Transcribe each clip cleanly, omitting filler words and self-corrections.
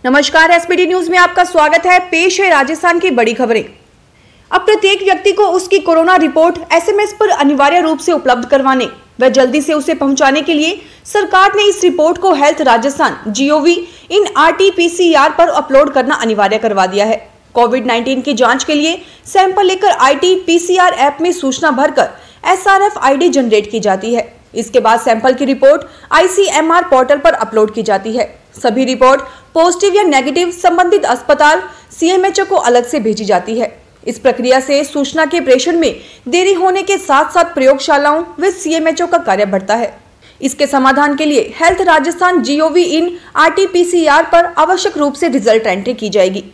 नमस्कार, SPD news में आपका स्वागत है। पेश है राजस्थान की बड़ी खबरें। अब प्रत्येक व्यक्ति को उसकी कोरोना रिपोर्ट एसएमएस पर अनिवार्य रूप से उपलब्ध करवाने व जल्दी से उसे पहुंचाने के लिए सरकार ने इस रिपोर्ट को हेल्थ राजस्थान GOV-in RT-PCR पर अपलोड करना अनिवार्य करवा दिया है। कोविड-19 की जांच के लिए सैंपल लेकर RT-PCR ऐप में सूचना भरकर SRF ID जनरेट की जाती है। इसके बाद सैंपल की रिपोर्ट ICMR पोर्टल पर अपलोड की जाती है। सभी रिपोर्ट पॉजिटिव या नेगेटिव संबंधित अस्पताल CMHO को अलग से भेजी जाती है। इस प्रक्रिया से सूचना के प्रेषण में देरी होने के साथ साथ प्रयोगशालाओं व CMHO का कार्य बढ़ता है। इसके समाधान के लिए हेल्थ राजस्थान GOV-in RT-PCR पर आवश्यक रूप से रिजल्ट एंट्री की जाएगी।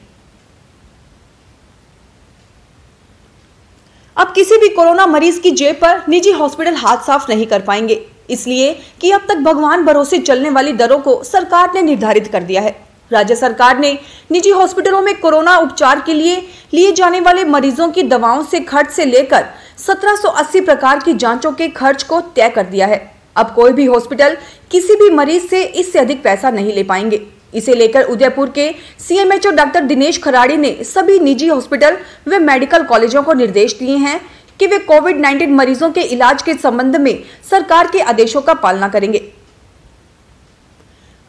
अब किसी भी कोरोना मरीज की जेब पर निजी हॉस्पिटल हाथ साफ नहीं कर पाएंगे, इसलिए कि अब तक भगवान भरोसे चलने वाली दरों को सरकार ने निर्धारित कर दिया है। राज्य सरकार ने निजी हॉस्पिटलों में कोरोना उपचार के लिए जाने वाले मरीजों की दवाओं से खर्च से लेकर 1780 प्रकार की जांचों के खर्च को तय कर दिया है। अब कोई भी हॉस्पिटल किसी भी मरीज से इससे अधिक पैसा नहीं ले पाएंगे। इसे लेकर उदयपुर के CMHO डॉक्टर दिनेश खराड़ी ने सभी निजी हॉस्पिटल व मेडिकल कॉलेजों को निर्देश दिए हैं कि वे कोविड-19 मरीजों के इलाज के संबंध में सरकार के आदेशों का पालना करेंगे।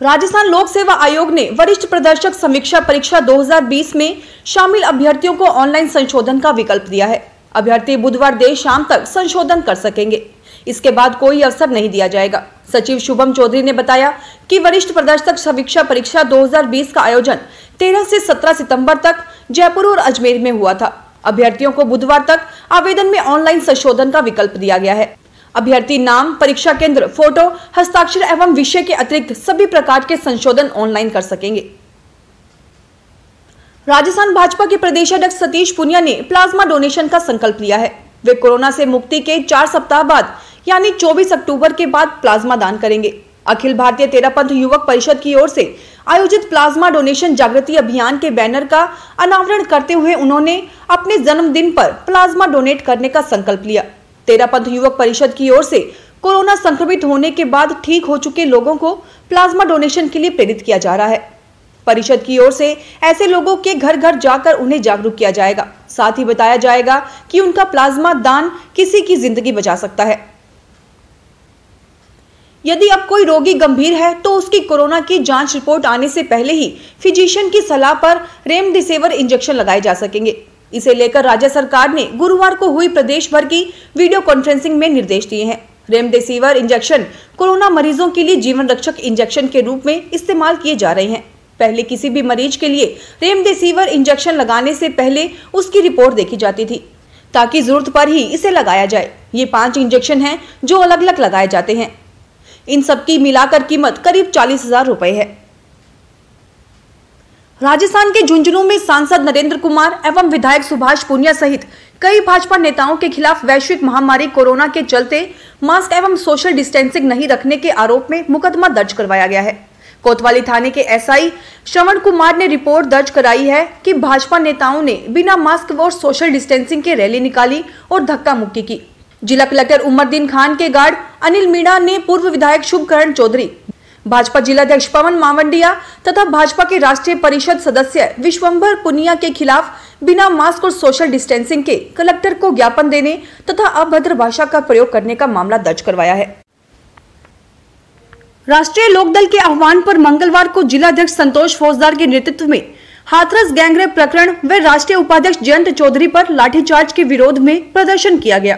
राजस्थान लोक सेवा आयोग ने वरिष्ठ प्रदर्शक समीक्षा परीक्षा 2020 में शामिल अभ्यर्थियों को ऑनलाइन संशोधन का विकल्प दिया है। अभ्यर्थी बुधवार देर शाम तक संशोधन कर सकेंगे। इसके बाद कोई अवसर नहीं दिया जाएगा। सचिव शुभम चौधरी ने बताया कि वरिष्ठ प्रदर्शक समीक्षा परीक्षा 2020 का आयोजन 13 से 17 सितंबर तक जयपुर और अजमेर में हुआ था। अभ्यर्थियों को बुधवार तक आवेदन में ऑनलाइन संशोधन का विकल्प दिया गया है। अभ्यर्थी नाम, परीक्षा केंद्र, फोटो, हस्ताक्षर एवं विषय के अतिरिक्त सभी प्रकार के संशोधन ऑनलाइन कर सकेंगे। राजस्थान भाजपा के प्रदेशाध्यक्ष सतीश पुनिया ने प्लाज्मा डोनेशन का संकल्प लिया है। वे कोरोना से मुक्ति के 4 सप्ताह बाद यानी 24 अक्टूबर के बाद प्लाज्मा दान करेंगे। अखिल भारतीय तेरापंथ युवक परिषद की ओर से आयोजित प्लाज्मा डोनेशन जागृति अभियान के बैनर का अनावरण करते हुए उन्होंने अपने जन्मदिन पर प्लाज्मा डोनेट करने का संकल्प लिया। तेरापंथ युवक परिषद की ओर से कोरोना संक्रमित होने के बाद ठीक हो चुके लोगों को प्लाज्मा डोनेशन के लिए प्रेरित किया जा रहा है। परिषद की ओर से ऐसे लोगों के घर घर जाकर उन्हें जागरूक किया जाएगा। साथ ही बताया जाएगा कि उनका प्लाज्मा दान किसी की जिंदगी बचा सकता है। यदि अब कोई रोगी गंभीर है तो उसकी कोरोना की जांच रिपोर्ट आने से पहले ही फिजिशियन की सलाह पर रेमडेसिविर इंजेक्शन लगाए जा सकेंगे। इसे लेकर राज्य सरकार ने गुरुवार को हुई प्रदेश भर की वीडियो कॉन्फ्रेंसिंग में निर्देश दिए हैं। रेमडेसिविर इंजेक्शन कोरोना मरीजों के लिए जीवन रक्षक इंजेक्शन के रूप में इस्तेमाल किए जा रहे हैं। पहले किसी भी मरीज के लिए रेमडेसिविर इंजेक्शन लगाने से पहले उसकी रिपोर्ट देखी जाती थी ताकि जरूरत पर ही इसे लगाया जाए। ये 5 इंजेक्शन हैं जो अलग अलग लगाए जाते हैं। इन सबकी मिलाकर कीमत करीब 40,000 रुपए है। राजस्थान के झुंझुनू में सांसद नरेंद्र कुमार एवं विधायक सुभाष पुनिया सहित कई भाजपा नेताओं के खिलाफ वैश्विक महामारी कोरोना के चलते मास्क एवं सोशल डिस्टेंसिंग नहीं रखने के आरोप में मुकदमा दर्ज करवाया गया है। कोतवाली थाने के SI श्रवण कुमार ने रिपोर्ट दर्ज कराई है कि भाजपा नेताओं ने बिना मास्क और सोशल डिस्टेंसिंग के रैली निकाली और धक्का मुक्की की। जिला कलेक्टर उमरदीन खान के गार्ड अनिल मीणा ने पूर्व विधायक शुभकरण चौधरी, भाजपा जिलाध्यक्ष पवन मावंडिया तथा भाजपा के राष्ट्रीय परिषद सदस्य विश्वंभर पुनिया के खिलाफ बिना मास्क और सोशल डिस्टेंसिंग के कलेक्टर को ज्ञापन देने तथा अभद्र भाषा का प्रयोग करने का मामला दर्ज करवाया है। राष्ट्रीय लोकदल के आह्वान पर मंगलवार को जिलाध्यक्ष संतोष फौजदार के नेतृत्व में हाथरस गैंगरेप प्रकरण व राष्ट्रीय उपाध्यक्ष जयंत चौधरी पर लाठीचार्ज के विरोध में प्रदर्शन किया गया।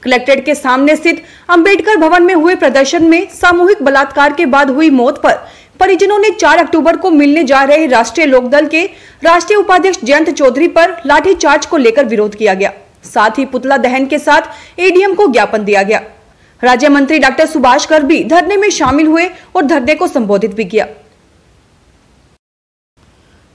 कलेक्ट्रेट के सामने स्थित अंबेडकर भवन में हुए प्रदर्शन में सामूहिक बलात्कार के बाद हुई मौत पर परिजनों ने 4 अक्टूबर को मिलने जा रहे राष्ट्रीय लोकदल के राष्ट्रीय उपाध्यक्ष जयंत चौधरी पर लाठीचार्ज को लेकर विरोध किया गया। साथ ही पुतला दहन के साथ ADM को ज्ञापन दिया गया। राज्य मंत्री डॉक्टर सुभाष गर्ग भी धरने में शामिल हुए और धरने को संबोधित भी किया।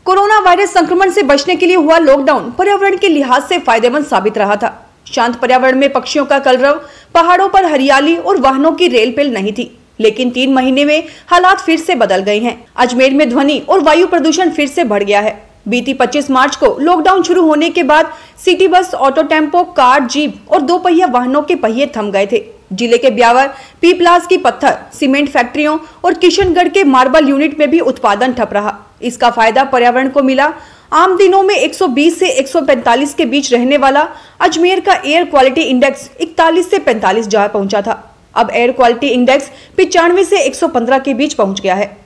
कोरोना वायरस संक्रमण से बचने के लिए हुआ लॉकडाउन पर्यावरण के लिहाज से फायदेमंद साबित रहा था। शांत पर्यावरण में पक्षियों का कलरव, पहाड़ों पर हरियाली और वाहनों की रेलपेल नहीं थी। लेकिन 3 महीने में हालात फिर से बदल गए हैं। अजमेर में ध्वनि और वायु प्रदूषण फिर से बढ़ गया है। बीती 25 मार्च को लॉकडाउन शुरू होने के बाद city bus, auto tempo, car, jeep और 2 पहिया वाहनों के पहिए थम गए थे। जिले के ब्यावर, पीपलास की पत्थर, सीमेंट फैक्ट्रियों और किशनगढ़ के मार्बल यूनिट में भी उत्पादन ठप रहा। इसका फायदा पर्यावरण को मिला। आम दिनों में 120 से 145 के बीच रहने वाला अजमेर का एयर क्वालिटी इंडेक्स 41 से 45 जा पहुंचा था। अब एयर क्वालिटी इंडेक्स 95 से 115 के बीच पहुंच गया है।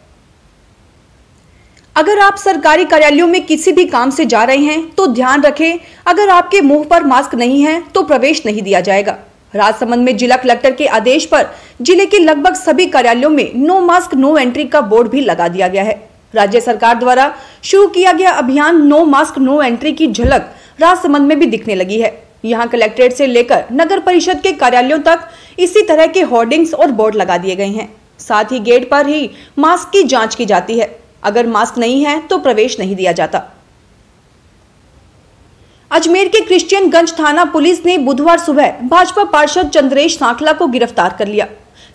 अगर आप सरकारी कार्यालयों में किसी भी काम से जा रहे हैं तो ध्यान रखें, अगर आपके मुंह पर मास्क नहीं है तो प्रवेश नहीं दिया जाएगा। राजसमंद में जिला कलेक्टर के आदेश पर जिले के लगभग सभी कार्यालयों में नो मास्क नो एंट्री का बोर्ड भी लगा दिया गया है। राज्य सरकार द्वारा शुरू किया गया अभियान नो मास्क नो एंट्री की झलक राजसमंद में भी दिखने लगी है। यहाँ कलेक्ट्रेट से लेकर नगर परिषद के कार्यालयों तक इसी तरह के होर्डिंग्स और बोर्ड लगा दिए गए हैं। साथ ही गेट पर ही मास्क की जांच की जाती है। अगर मास्क नहीं है तो प्रवेश नहीं दिया जाता। अजमेर के क्रिश्चियनगंज थाना पुलिस ने बुधवार सुबह भाजपा पार्षद चंद्रेश सांखला को गिरफ्तार कर लिया।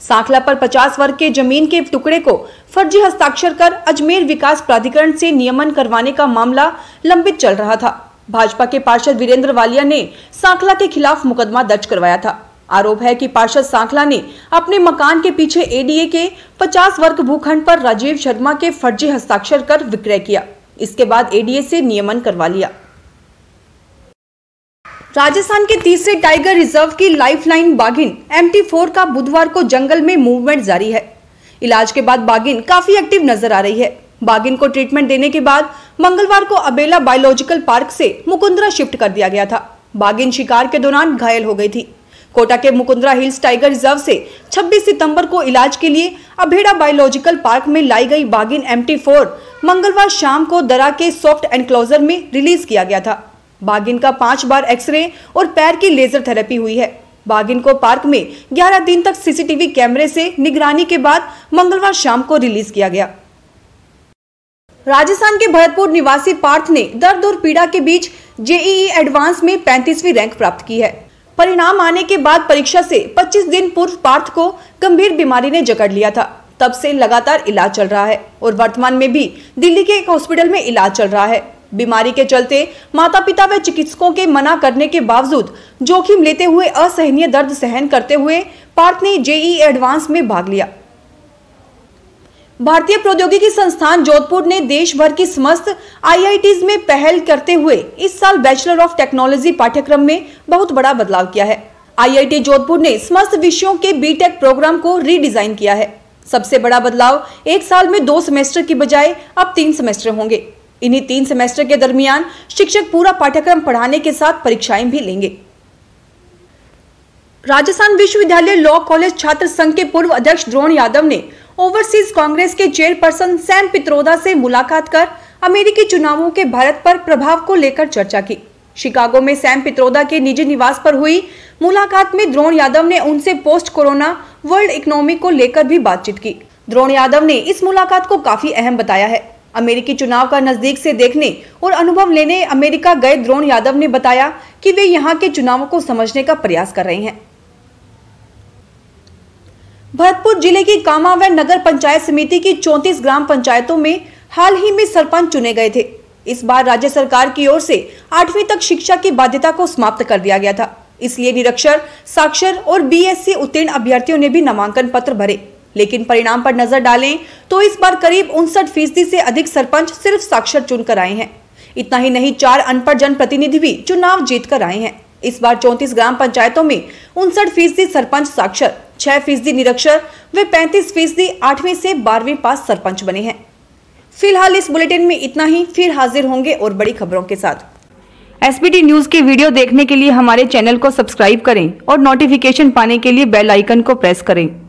सांखला पर 50 वर्ग के जमीन के टुकड़े को फर्जी हस्ताक्षर कर अजमेर विकास प्राधिकरण से नियमन करवाने का मामला लंबित चल रहा था। भाजपा के पार्षद वीरेंद्र वालिया ने सांखला के खिलाफ मुकदमा दर्ज करवाया था। आरोप है कि पार्षद सांखला ने अपने मकान के पीछे एडीए के 50 वर्ग भूखंड पर राजीव शर्मा के फर्जी हस्ताक्षर कर विक्रय किया। इसके बाद एडीए से नियमन करवा लिया। राजस्थान के तीसरे टाइगर रिजर्व की लाइफलाइन बाघिन MT4 का बुधवार को जंगल में मूवमेंट जारी है। इलाज के बाद बाघिन काफी एक्टिव नजर आ रही है। बाघिन को ट्रीटमेंट देने के बाद मंगलवार को अबेला बायोलॉजिकल पार्क से मुकुंदरा शिफ्ट कर दिया गया था। बाघिन शिकार के दौरान घायल हो गई थी। कोटा के मुकुंदरा हिल्स टाइगर रिजर्व से 26 सितंबर को इलाज के लिए अबेड़ा बायोलॉजिकल पार्क में लाई गई बाघिन MT4 मंगलवार शाम को दरा के सॉफ्ट एनक्लोजर में रिलीज किया गया था। बाघिन का 5 बार एक्सरे और पैर की लेजर थेरेपी हुई है। बाघिन को पार्क में 11 दिन तक सीसीटीवी कैमरे से निगरानी के बाद मंगलवार शाम को रिलीज किया गया। राजस्थान के भरतपुर निवासी पार्थ ने दर्द और पीड़ा के बीच जेईई एडवांस में 35वीं रैंक प्राप्त की है। परिणाम आने के बाद परीक्षा से 25 दिन पूर्व पार्थ को गंभीर बीमारी ने जकड़ लिया था। तब से लगातार इलाज चल रहा है और वर्तमान में भी दिल्ली के एक हॉस्पिटल में इलाज चल रहा है। बीमारी के चलते माता पिता व चिकित्सकों के मना करने के बावजूद जोखिम लेते हुए असहनीय दर्द सहन करते हुए पार्थ ने जेईई एडवांस में भाग लिया। भारतीय प्रौद्योगिकी संस्थान जोधपुर ने देश भर की समस्त IITs में पहल करते हुए इस साल बैचलर ऑफ टेक्नोलॉजी पाठ्यक्रम में बहुत बड़ा बदलाव किया है। IIT जोधपुर ने समस्त विषयों के बीटेक प्रोग्राम को रीडिजाइन किया है। सबसे बड़ा बदलाव एक साल में 2 सेमेस्टर की बजाय अब 3 सेमेस्टर होंगे। इन्हीं 3 सेमेस्टर के दरमियान शिक्षक पूरा पाठ्यक्रम पढ़ाने के साथ परीक्षाएं भी लेंगे। राजस्थान विश्वविद्यालय लॉ कॉलेज छात्र संघ के पूर्व अध्यक्ष द्रोण यादव ने ओवरसीज कांग्रेस के चेयरपर्सन सैम पित्रोदा से मुलाकात कर अमेरिकी चुनावों के भारत पर प्रभाव को लेकर चर्चा की। शिकागो में सैम पित्रोदा के निजी निवास पर हुई मुलाकात में द्रोण यादव ने उनसे पोस्ट कोरोना वर्ल्ड इकोनॉमी को लेकर भी बातचीत की। द्रोण यादव ने इस मुलाकात को काफी अहम बताया है। अमेरिकी चुनाव का नजदीक से देखने और अनुभव लेने अमेरिका गए द्रोण यादव ने बताया कि वे यहाँ के चुनावों को समझने का प्रयास कर रहे हैं। भरतपुर जिले की कामा व नगर पंचायत समिति की 34 ग्राम पंचायतों में हाल ही में सरपंच चुने गए थे। इस बार राज्य सरकार की ओर से 8वीं तक शिक्षा की बाध्यता को समाप्त कर दिया गया था। इसलिए निरक्षर, साक्षर और BSc उत्तीर्ण अभ्यर्थियों ने भी नामांकन पत्र भरे। लेकिन परिणाम पर नजर डालें तो इस बार करीब 59% से अधिक सरपंच सिर्फ साक्षर चुनकर आए हैं। इतना ही नहीं, 4 अनपढ़ जनप्रतिनिधि भी चुनाव जीतकर आए हैं। इस बार 34 ग्राम पंचायतों में 59% सरपंच साक्षर, 6% निरक्षर व 35% 8वीं से 12वीं पास सरपंच बने हैं। फिलहाल इस बुलेटिन में इतना ही। फिर हाजिर होंगे और बड़ी खबरों के साथ। SBT न्यूज के वीडियो देखने के लिए हमारे चैनल को सब्सक्राइब करें और नोटिफिकेशन पाने के लिए बेल आइकन को प्रेस करें।